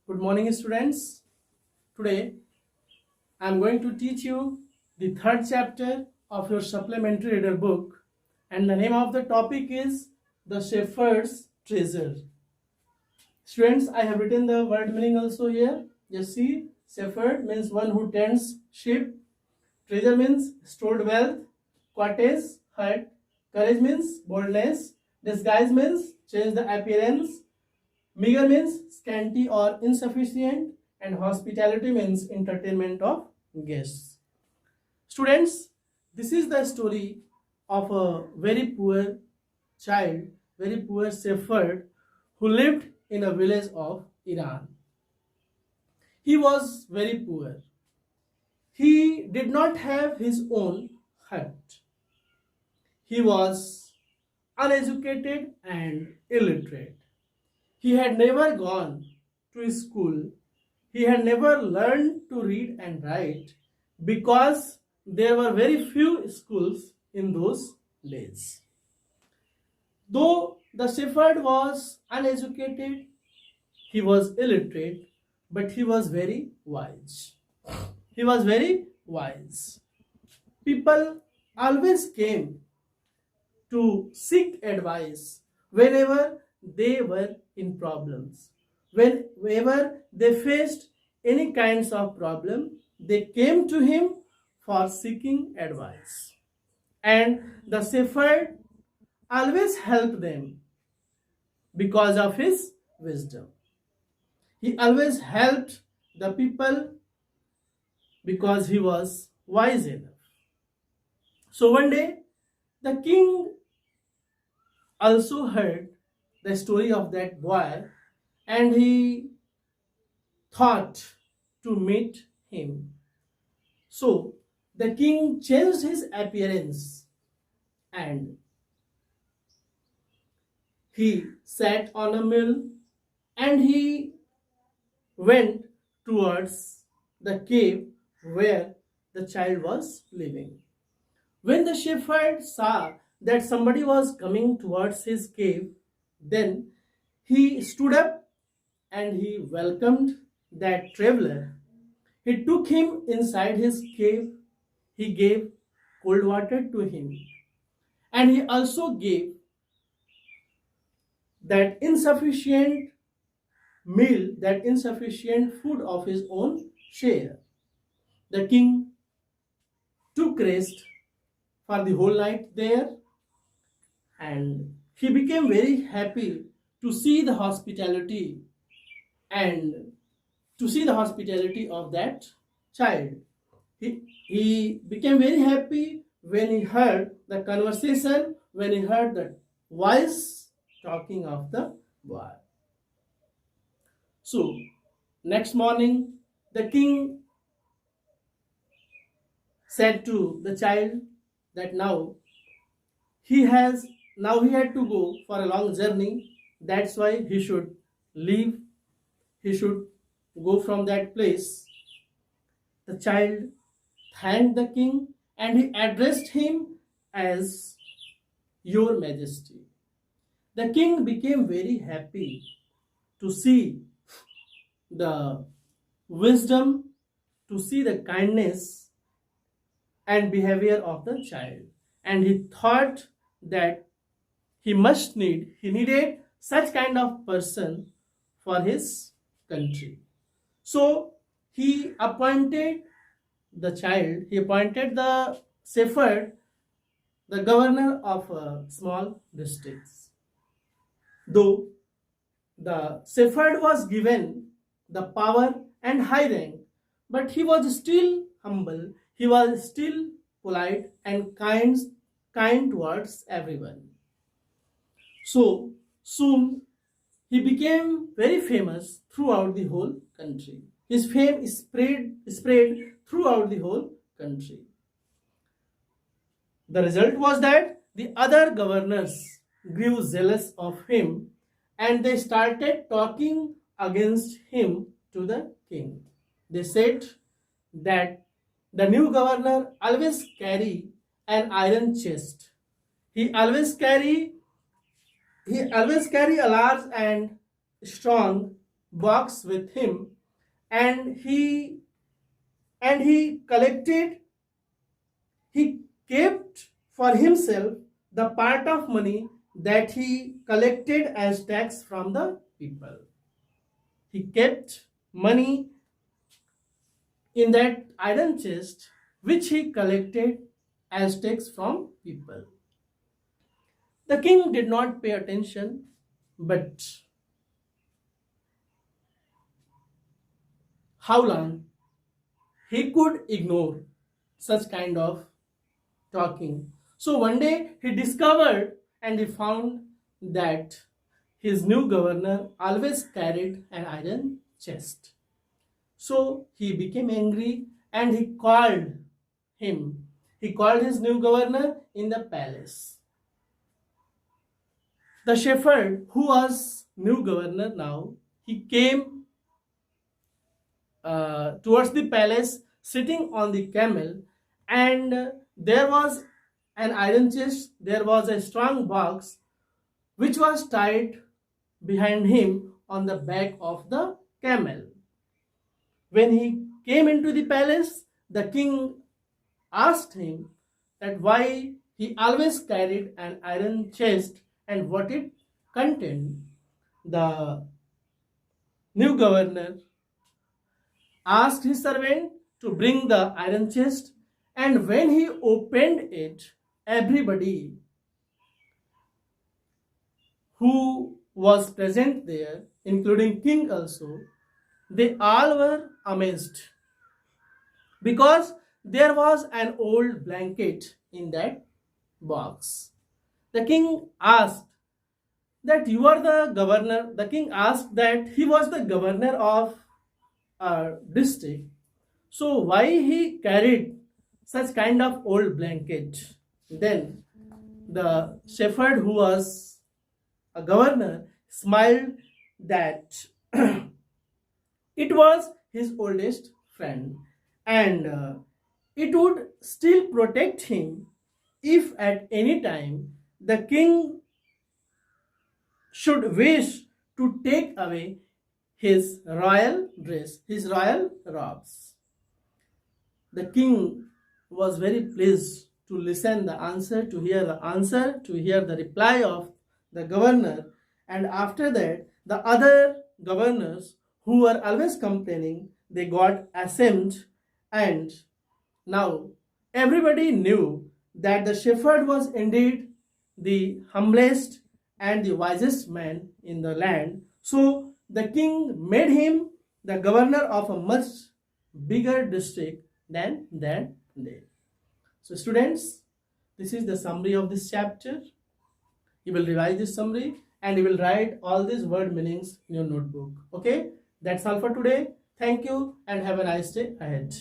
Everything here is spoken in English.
Good morning, students. Today I am going to teach you the third chapter of your supplementary reader book, and the name of the topic is The Shepherd's Treasure. Students, I have written the word meaning also here. Just see, shepherd means one who tends sheep, treasure means stored wealth, cottage, hut, courage means boldness, disguise means change the appearance, meager means scanty or insufficient, and hospitality means entertainment of guests. Students, this is the story of a very poor child, very poor shepherd who lived in a village of Iran. He was very poor. He did not have his own hut. He was uneducated and illiterate. He had never gone to school. He had never learned to read and write because there were very few schools in those days. Though the shepherd was uneducated, he was illiterate, but he was very wise. He was very wise. People always came to seek advice whenever they were in problems. Whenever they faced any kinds of problem, they came to him for seeking advice. And the shepherd always helped them because of his wisdom. He always helped the people because he was wise enough. So one day, the king also heard the story of that boy and he thought to meet him. So the king changed his appearance and he sat on a mule and he went towards the cave where the child was living. When the shepherd saw that somebody was coming towards his cave, then he stood up and he welcomed that traveler. He took him inside his cave. He gave cold water to him. And he also gave that insufficient meal, that insufficient food of his own share. The king took rest for the whole night there and he became very happy to see the hospitality and to see the hospitality of that child. He became very happy when he heard the conversation, when he heard the voice talking of the boy. So, next morning, the king said to the child that he has he had to go for a long journey. That's why he should leave. He should go from that place. The child thanked the king and he addressed him as Your Majesty. The king became very happy to see the wisdom, to see the kindness and behavior of the child. And he thought that he needed such kind of person for his country. So he appointed the shepherd, the governor of small districts. Though the shepherd was given the power and high rank, but he was still humble, he was still polite and kind towards everyone. So soon he became very famous throughout the whole country. His fame spread throughout the whole country. The result was that the other governors grew jealous of him and they started talking against him to the king. They said that the new governor always carry an iron chest. He always carry a large and strong box with him, and he collected, he kept for himself the part of money that he collected as tax from the people. He kept money in that iron chest which he collected as tax from people. The king did not pay attention, but how long he could ignore such kind of talking. So one day he discovered and he found that his new governor always carried an iron chest. So he became angry and he called him. He called his new governor in the palace. The shepherd, who was new governor now, he came towards the palace sitting on the camel, and there was an iron chest, there was a strong box which was tied behind him on the back of the camel. When he came into the palace, the king asked him that why he always carried an iron chest and what it contained. The new governor asked his servant to bring the iron chest, and when he opened it, everybody who was present there, including king also, they all were amazed because there was an old blanket in that box. The king asked that you are the governor. The king asked that he was the governor of a district. So why he carried such kind of old blanket? Then the shepherd, who was a governor, smiled that it was his oldest friend, and it would still protect him if at any time the king should wish to take away his royal dress, his royal robes. The king was very pleased to listen the answer, to hear the answer, to hear the reply of the governor. And after that, the other governors who were always complaining, they got ashamed, and now everybody knew that the shepherd was indeed the humblest and the wisest man in the land. So the king made him the governor of a much bigger district than that day. So students, this is the summary of this chapter. You will revise this summary and you will write all these word meanings in your notebook. Okay, that's all for today. Thank you and have a nice day ahead.